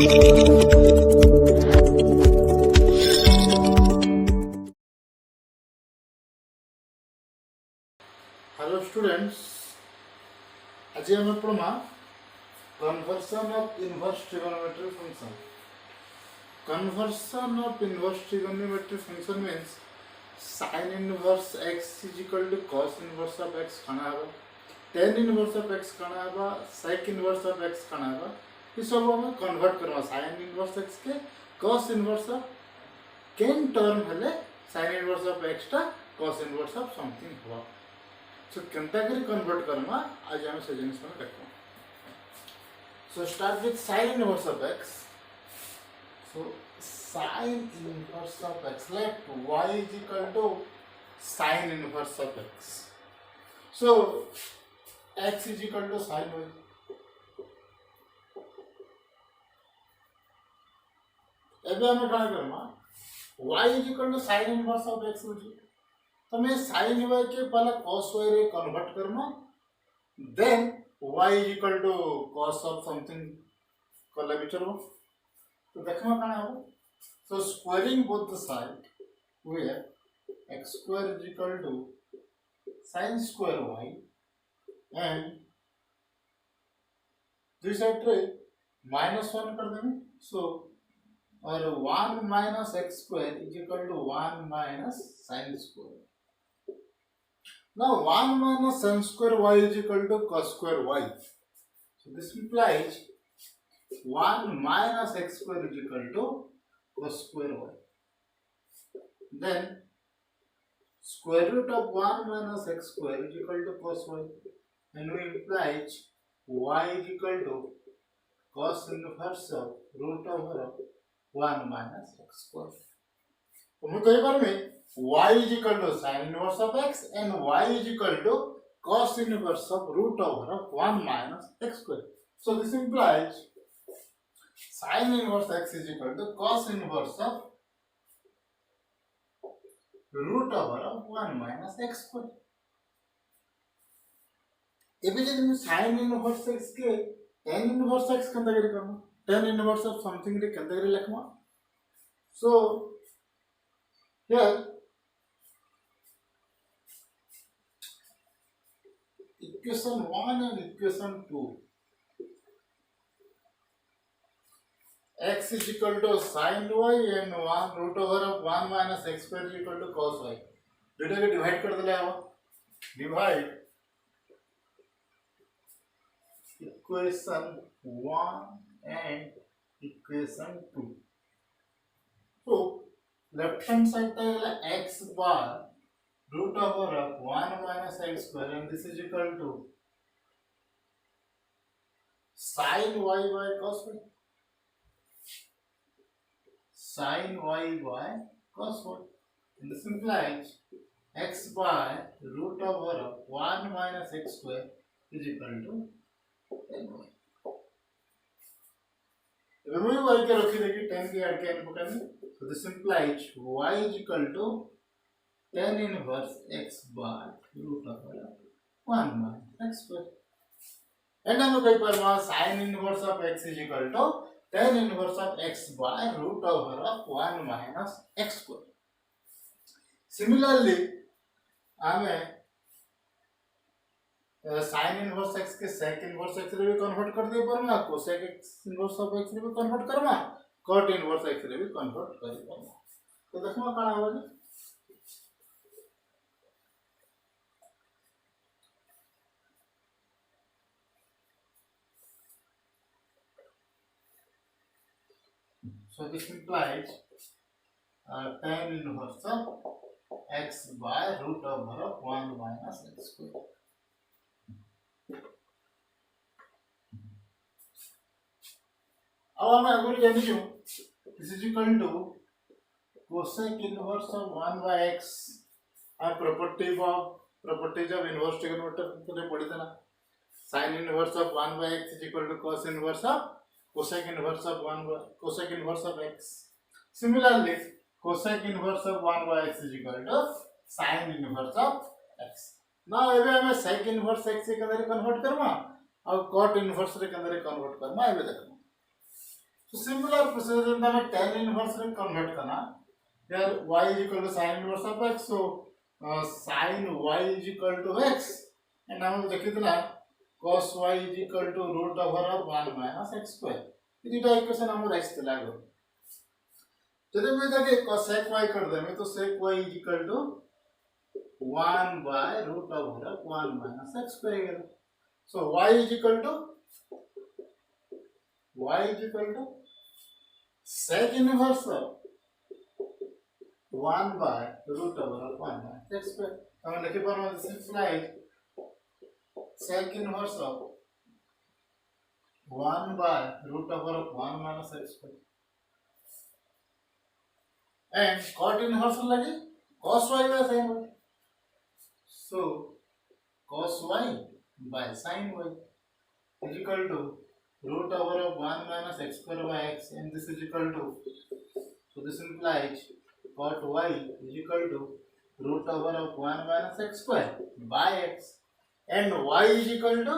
Hello students, आज आम पढ़मा conversion of inverse trigonometry function. Conversion of inverse trigonometry function means sin inverse x is equal to cos inverse of x खाना है, tan inverse of x खाना है, sec inverse of x खाना है। ये सब हम कन्वर्ट करवा sin इनवर्स x के cos इनवर्स ऑफ केन टर्म हेले sin इनवर्स ऑफ x टा cos इनवर्स ऑफ समथिंग हुआ। सो केनता करी कन्वर्ट करमा आज हम से जिनिस में देखो। So start with sin inverse of x। So sin inverse of x, let y is equal to sin inverse of x. So x is equal to sin y. एबे हमें क्या करना, y is equal to sin inverse of x होची, तो मैं sin y के पहले cos y रे कन्वर्ट करना, then y is equal to cos of something कला बिचरो। तो देखना क्या है वो। So squaring both the side, we have x square is equal to sin square y, and this side रे minus 1 कर देंगे। So और 1 minus x square is equal to 1 minus sin square। Now 1 minus sin square y is equal to cos square y. So this implies 1 minus x square is equal to cos square y. Then square root of 1 minus x square is equal to cos y, and we implies y is equal to cos inverse of root over of 1 minus x square. तो मैं कई बार में y is equal to sin inverse of x and y is equal to cos inverse of root over of 1 minus x square. So this implies sin inverse x is equal to cos inverse of root over of 1 minus x square. एबे जब मैं sin inverse x के tan inverse x कंदा करे करना, tan inverse of something रे कंदा करे लिखवा। So here equation 1 and equation 2, x is equal to sin y and 1 root over of 1 minus x square is equal to cos y। दुटा के डिवाइड कर देले आवा, डिवाइड इक्वेशन 1 and इक्वेशन 2। तो लेफ्ट हैंड साइड का x bar root over of 1 minus x square, and this is equal to sin y by cos y, sin y by cos y, and this implies x by root over of 1 minus x square is equal to tan y। remove y के रखी देखिए, tan के add के पकड़ने, so this implies y is equal to tan inverse x by root over of 1 minus x square, and हम कई पर वहाँ sin inverse of x is equal to tan inverse of x by root over of 1 minus x square। Similarly, हमें sin inverse x के sec inverse x रे भी convert कर दिए पर ना, cosec inverse of x रे भी कन्वर्ट करना, cot inverse x रे भी कन्वर्ट कर दिया। तो देखो क्या होगा जी। So this implies tan inverse of x by root over of 1 minus x square। अब हमें अगर जानी क्यों, this is equal to cosec inverse of 1 by x, और properties of inverse trigonometry तो पढ़ी थी ना, sin inverse of 1 by x is equal to cos inverse of cosec inverse of 1 by cosec inverse of x। Similarly, cosec inverse of 1 by x is equal to sin inverse of x। now एबे हमें sec inverse x के अंदर convert करवा और cot inverse रे के अंदर convert करवा एबे देखो। So similar procedure in the tan inverse रे convert करना. Here y is equal to sin inverse of x. So sin y is equal to x. And हम देखी थी ना cos y is equal to root over of 1 minus x square. ये दो equation हम right से लागू. जब मैं देखिए sec y कर दें तो sec y is equal to 1 by root over of 1 minus x square. So y is equal to sec inverse of 1 by root over of 1 minus x square. हम लिखे पर मतलब simplify sec inverse of 1 by root over of 1 minus x square. And cot inverse लगे cos y by sin y. So cos y by sin y is equal to root over of 1 minus x square by x, and this is equal to, so this implies cot y is equal to root over of 1 minus x square by x, and y is equal to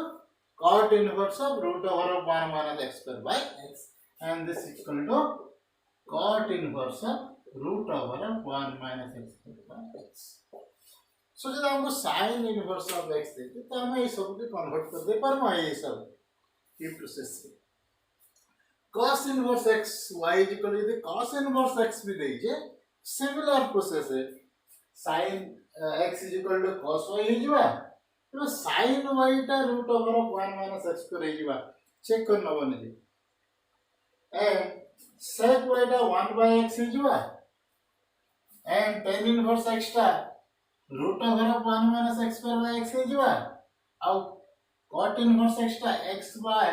cot inverse of root over of 1 minus x square by x, and this is equal to cot inverse of root over of 1 minus x square by x. So जब हमको sin inverse of x देते तो हमें ये सब को convert कर दे पर मैं ये सब ये प्रोसेस से cos inverse x y is equal to cos inverse x भी दीजिए सिमिलर प्रोसेस है sin x is equal to cos y ही जुआ तो sin y टा root over of 1 minus x square ही जुआ चेक करना बने जी and sec y टा 1 by x ही जुआ and tan inverse x टा root over of 1 minus x square by x ही जुआ अब cot inverse x टा x by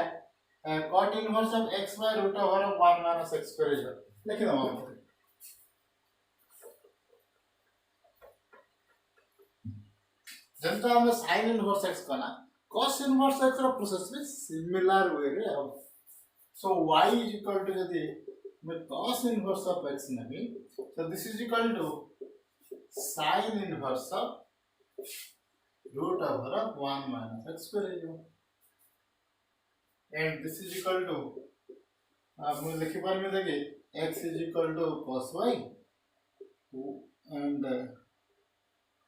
cot inverse of x by root over of 1 minus x square is लिख दो हम जनता हमें sin inverse x करना cos inverse x रा process में सिमिलर वे रे हम so y is equal to यदि मैं cos inverse of x नहीं so this is equal to sin inverse of root over of 1 minus x square is and this is equal to आप मुझे लिखी बार में देखिए x is equal to cos y and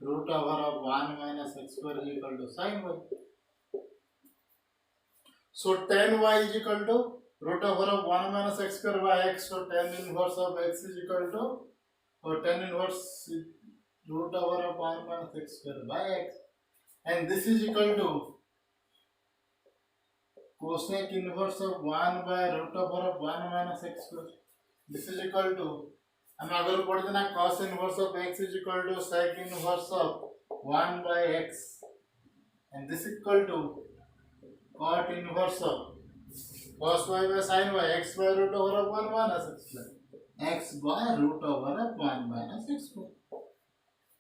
root over of 1 minus x square is equal to sin y. So tan y is equal to root over of 1 minus x square by x. So tan inverse of x is equal to or tan inverse root over of 1 minus x square by x, and this is equal to cosec inverse of 1 by root over of 1 minus x square. This is equal to हम अगर पढ़ देना cos inverse of x is equal to sec inverse of 1 by x, and this is equal to cot inverse of cos y by sin y x by root over of 1 minus x square x by root over of 1 minus x square.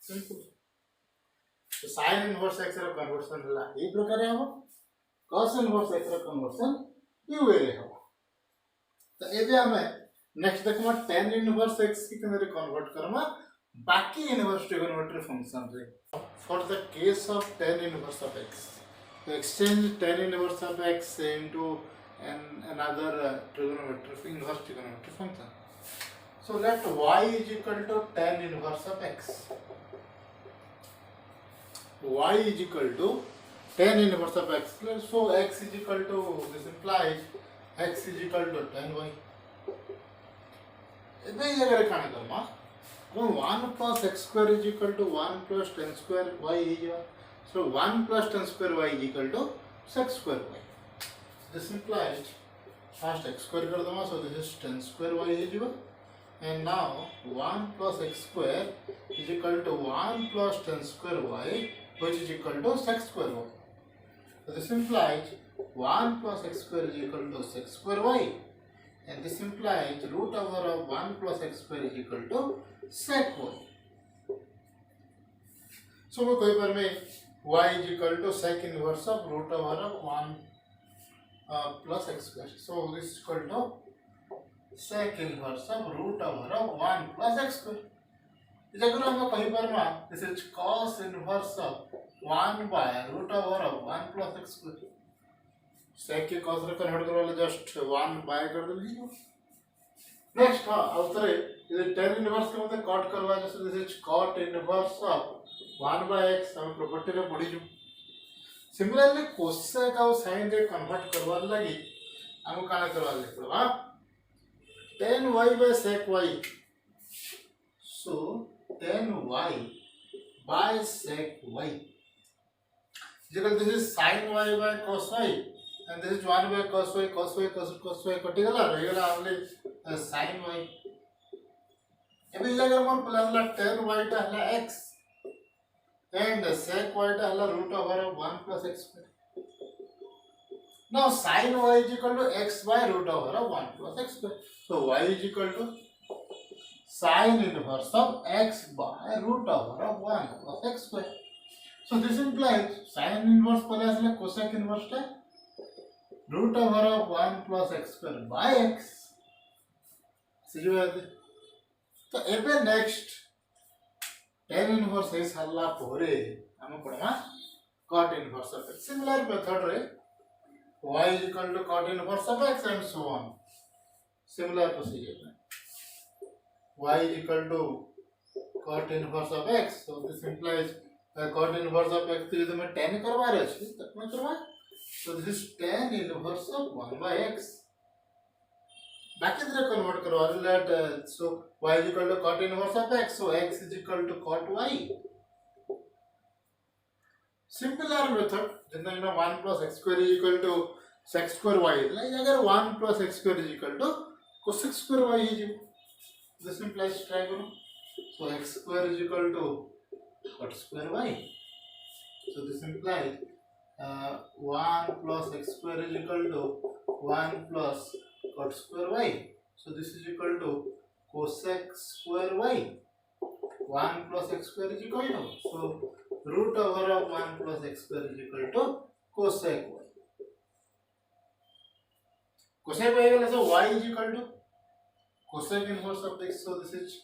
Simple. तो sin inverse x रा conversion होला ये प्रकार है हम cos inverse x रा conversion ये वे है तो एबे हमें नेक्स्ट देखमा tan inverse x की केनरे कन्वर्ट करमा बाकी इनवर्स ट्रिगोनोमेट्री फंक्शन रे for the case of tan inverse of x to exchange tan inverse of x into another trigonometry inverse trigonometry function. So let y is equal to tan inverse of x. Y is equal to tan inverse of x. So x is equal to, this implies x is equal to tan y. इधर ये अगर खाने का माँ तो 1 plus x square is equal to 1 plus tan square y is equal. So 1 plus tan square y is equal to sec square y. This implies first x square कर दूँगा, so this is tan square y is equal, and now 1 plus x square is equal to 1 plus tan square y, which is equal to sec square y. So this implies 1 plus x square is equal to sec square y, and this implies root over of 1 plus x square is equal to sec y. So मैं कोई पर में y is equal to sec inverse of root over of 1 plus x square. So this is equal to sec inverse of root over of 1 plus x square. इस अगर हम कहीं पर में this is cos inverse of 1 by root over of 1 plus x square. sec के cos रे convert करने वाले just 1 by कर दीजिए नेक्स्ट हाँ आउथरे ये tan इनवर्स के मते कट करवा जैसे this is cot inverse of 1/x हम प्रॉपर्टी रे पढी छु सिमिलरली कोसेक और sin रे कन्वर्ट करवा लगी हम काना करवा ले पड़वा tan y by sec y so tan y by sec y because this is sin y by cos y and this is 1 by cos y cos y कटि गला रहि गला only sin y एबे जगह मन प्लस ला tan y टा हला x and sec y टा हला root over 1 plus x square now sin y is equal to x by root over 1 plus x square so y is equal to sin inverse of x by root over 1 plus x square so this implies sin inverse plus cosec inverse टा root over of 1 plus x square by x सिजुआते तो एबे next tan inverse है साला पोरे हम पढ़वा cot inverse of x similar method रे y is equal to cot inverse of x and so on similar procedure y is equal to cot inverse of x so this implies cot inverse of x यदि मैं tan करवा रहे छी तब मैं करवा so this is tan inverse of 1 by x बाकी तरह कन्वर्ट करवा late so y is equal to cot inverse of x so x is equal to cot y similar method जितना ना 1 plus x square is equal to sec square y like अगर 1 plus x square is equal to cosec square y है जी this implies triangle so x square is equal to cot square y so this implies 1 plus x square is equal to 1 plus cot square y so this is equal to cosec square y 1 plus x square is equal to so root over of 1 plus x square is equal to cosec y cosec y so y is equal to cosec inverse of x so this is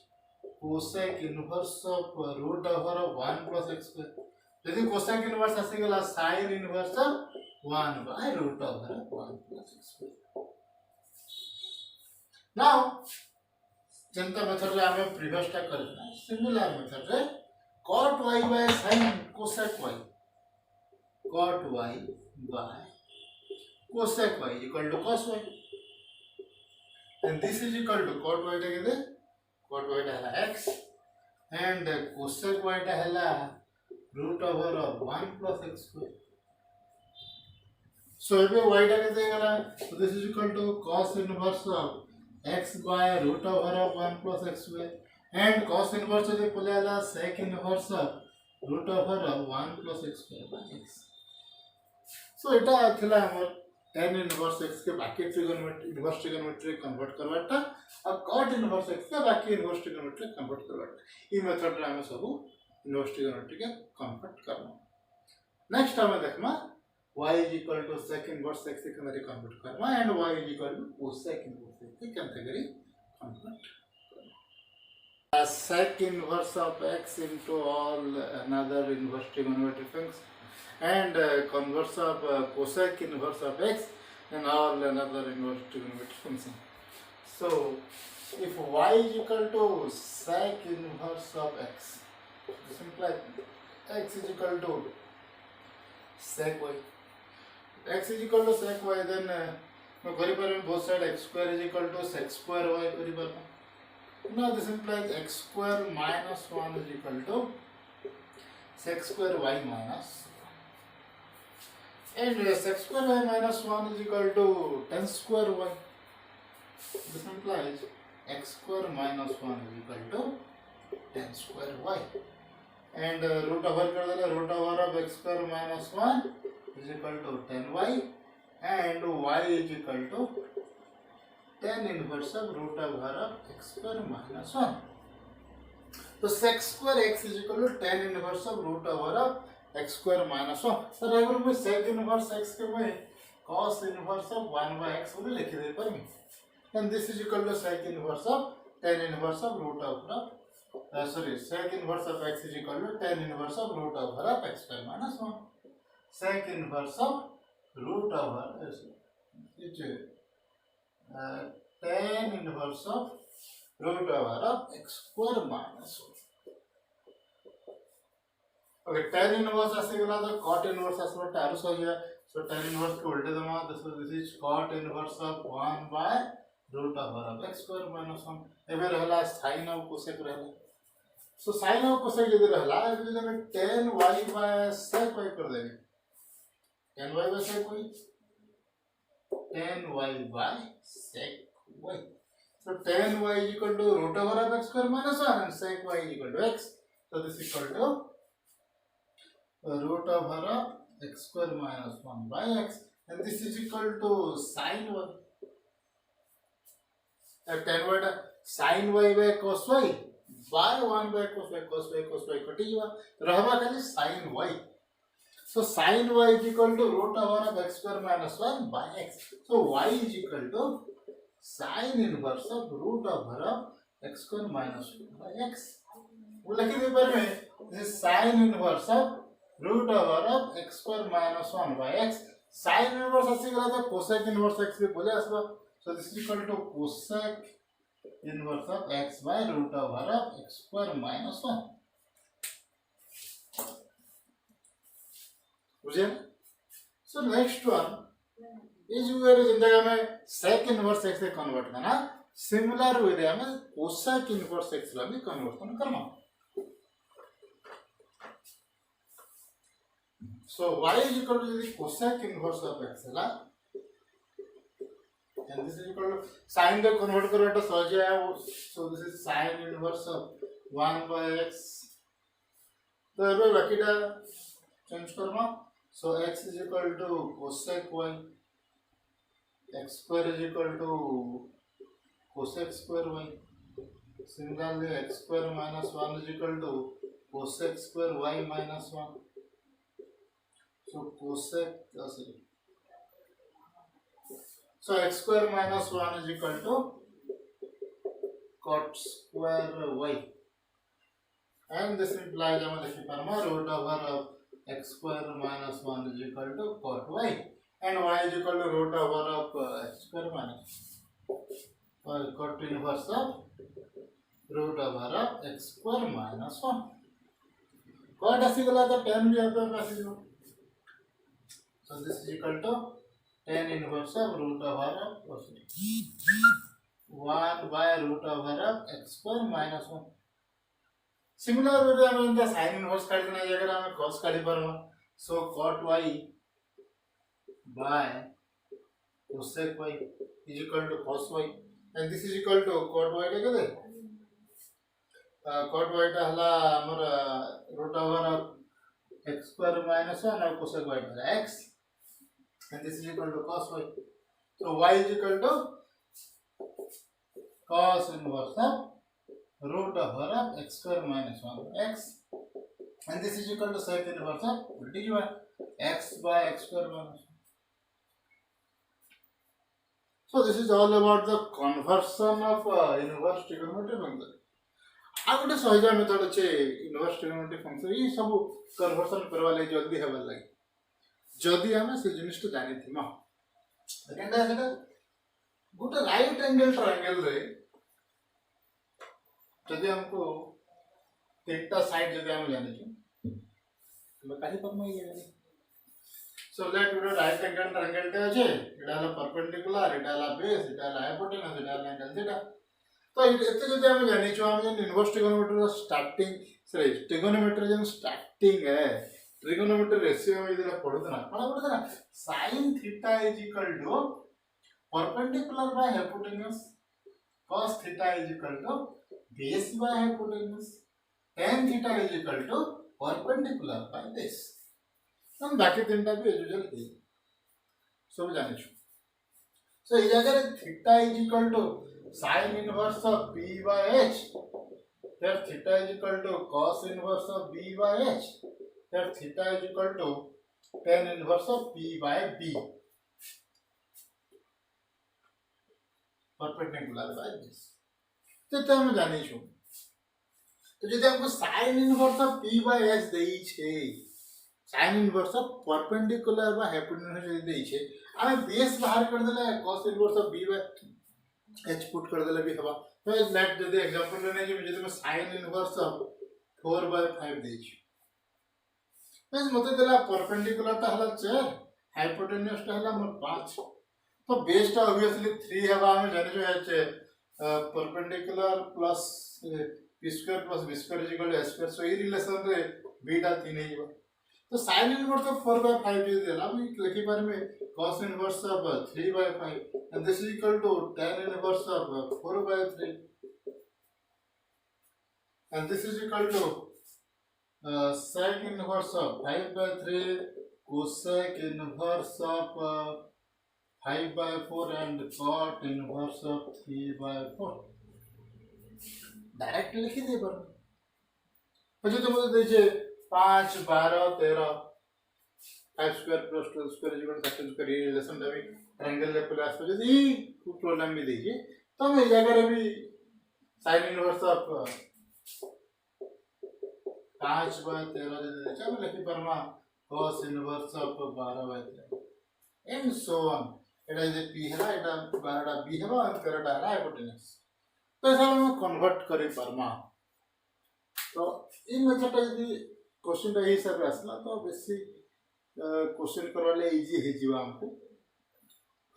cosec inverse of root over of 1 plus x square यदि cosec inverse आसी गला sin inverse of 1 by root over 1 plus x square now Janata method रे हमें previous टा करना similar method रे cot y by sin cosec y cot y by cosec y equal to cos y and this is equal to cot y टा केदे cot y टा है x and cosec y टा है root over of 1 plus x square so एबे y टा केदे गला so this is equal to cos inverse of x by root over of 1 plus x square and cos inverse J पलेला sec inverse of root over of 1 plus x square by x so एटा थिला हमर tan inverse x के बाकी trigonometry inverse trigonometry convert करवाटा और cot inverse x के बाकी inverse trigonometry convert करवाटा ई method रे हम सब इनवर्स ट्रिगोनोमेट्री के कन्वर्ट करना नेक्स्ट हम देखमा y is equal to sec inverse x के अंदर कन्वर्ट करना and y is equal to cosec inverse x के अंदर कन्वर्ट करना sec inverse of x into all another inverse trigonometric function and converse of cosec inverse of x and all another inverse trigonometric function so if y is equal to sec inverse of x this implies x is equal to sec y x is equal to sec y then मैं करि परम both side x square is equal to sec square y करि परम now this implies x square minus 1 is equal to sec square y minus and sec square y minus 1 is equal to tan square y this implies x square minus 1 is equal to tan square y and root over कर देला root over of x square minus 1 is equal to tan y and y is equal to tan inverse of root over of x square minus 1 तो sec square x is equal to tan inverse of root over of x square minus 1 sir अगर मैं sec inverse x के मैं cos inverse of 1 by x बोले लिख दे पर मैं and this is equal to sec inverse of tan inverse of root over of sec inverse of x is equal to tan inverse of root over of x square minus 1 sec inverse of root over tan tan inverse of root over of x square minus 1. Okay, tan inverse आसीगला तो cot inverse आसबा तारु सही है. So tan inverse के उल्टे दमा. This is cot inverse of 1 by root over of x square minus 1. एबे रहला sin और cosec रहला. So sin और cosec यदि रहला एबे जब tan y by sec y कर देंगे. tan y by sec y. tan y by sec y. So tan y is equal to root over of x square minus 1 and sec y is equal to x. So this is equal to root over of x square minus 1 by x, and this is equal to sin y. Tan y sin y by cos y by 1 by cos y कटी हुआ रहबा खाली sin y. So sin y is equal to root over of x square minus 1 by x. So y is equal to sin inverse of root over of x square minus 1 by x. वो लिखी दे पर में this is sin inverse of root over of x square minus 1 by x. Sin inverse ऐसे करा तो cosec inverse x भी बोले आसबा. So this is equal to cosec inverse of x by root over of x square minus 1. बुझे? So next one is where जिन जगह में sec inverse x से convert करना. Similar way रे हमें cosec inverse x ला भी convert करना. So y is equal to the cosec inverse of x La, and this is equal to sin को convert करो तो सहज है. So this is sin inverse of 1 by x. तो ये बाकी टा change करना. So x is equal to cosec y, x square is equal to cosec square y. Similarly, x square minus 1 is equal to cosec square y minus 1. So cosec, so x square minus 1 is equal to cot square y, and this implies root over of x square minus 1 is equal to cot y, and y is equal to root over of x square minus cot inverse of root over of x square minus 1. cot आसीगला तो tan भी यहाँ पे आसीगला. So this is equal to tan inverse of root over of 1 by root over of x square minus 1. Similar way हमें इंदा sin inverse काट देना है. अगर हमें cos काटी पर हो, so cot y by cosec y is equal to cos y, and this is equal to cot y टा केते cot y टा हला हमर root over of x square minus 1 और cosec y टा x, and this is equal to cos y. So y is equal to cos inverse of root over of x square minus 1 x, and this is equal to sec inverse of dy x by x square minus 1. So this is all about the conversion of inverse trigonometric function. आ गोटे सहज method अच्छे inverse trigonometric function ये सब conversion करवा ले जल्दी हेबल लागे जदी हमें से जिनिस तो जानि थिमा. सेकंड है गोटे राइट एंगल ट्रायंगल रे जदि हमको तीनटा साइड जदि हम जानि छी हम काहे पर में ये. So let we right angle triangle टे अछि एडाला परपेंडिकुलर एडाला बेस एडाला हाइपोटेनस एडाला एंगल थीटा. तो एते जदि हम जानि छी हम inverse trigonometry starting sorry trigonometry जन स्टार्टिंग है ट्रिगोनोमेट्री रेशियो में इधर पढ़ुतना कोन पढ़ुतना sin theta is equal to perpendicular by hypotenuse cos theta is equal to base by hypotenuse tan theta is equal to perpendicular by base. हम बाकी तीनटा भी यूजुअल है सब जानि छु. सो ई जगह theta is equal to sin inverse of b by h, then theta is equal to cos inverse of b by h, then theta is equal to tan inverse of p by b perpendicular by this. तो हम जानी छु. तो यदि हमको sin inverse of p by h देई छे sin inverse of perpendicular by hypotenuse देई छे हमें बेस बाहर कर देला cos inverse of b by H put कर देले भी हवा तो लेट जदि एग्जांपल लेने जे जदि मैं sin इनवर्स 4/5 देछ बस मते देला परपेंडिकुलर ता हला 4 हाइपोटेन्यूज ता हला हमर 5 तो बेस ता ऑब्वियसली 3 हवा हम जाने जो है perpendicular plus p square plus b square is equal to s square so ई रिलेशन रे b टा 3 है तो sin इनवर्स ऑफ 4/5 जो देला हम लिखि बारे में cos inverse of 3/5 and this is equal to tan inverse of 4/3 and this is equal to sec inverse of 5/3 cosec inverse of 5/4 and cot inverse of 3/4 direct लिखी दे पर પછી તો મને દે છે 5 12 13 5 square plus 12 square is equal to 13 square ये relation अभी triangle ले plus पर यदि प्रॉब्लम में देखिए तो मैं अगर अभी sin इनवर्स ऑफ 5/13 दे दे चाहे लिखि परमा cos inverse of 12/13 and so on Etah J p है एटा 12 टा b है और 13 टा है हाइपोटेन्यूज तो ऐसा हम कन्वर्ट करि परमा तो इन मेथड यदि क्वेश्चन टा हिसाब से आसला तो बेसी क्वेश्चन करवाले इजी हे जीवा हमको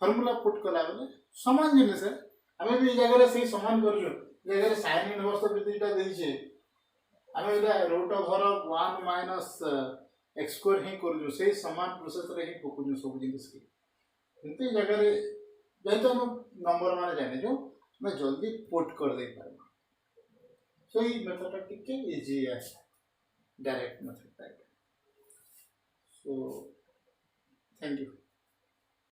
फार्मूला पुट कला बेले समान जिनिस है हमें भी जगह से समान कर जो जगह sin इनवर्स ऑफ बिटा दे छे हमें एटा root over 1 minus x square ही कर जो से समान प्रोसेस रे ही पकु जो सब जिनिस के किंतु जगह रे जै तो हम नंबर माने जाने जो मैं जल्दी पुट कर दे पार सो ये मेथड टिके इजी है direct method type so thank you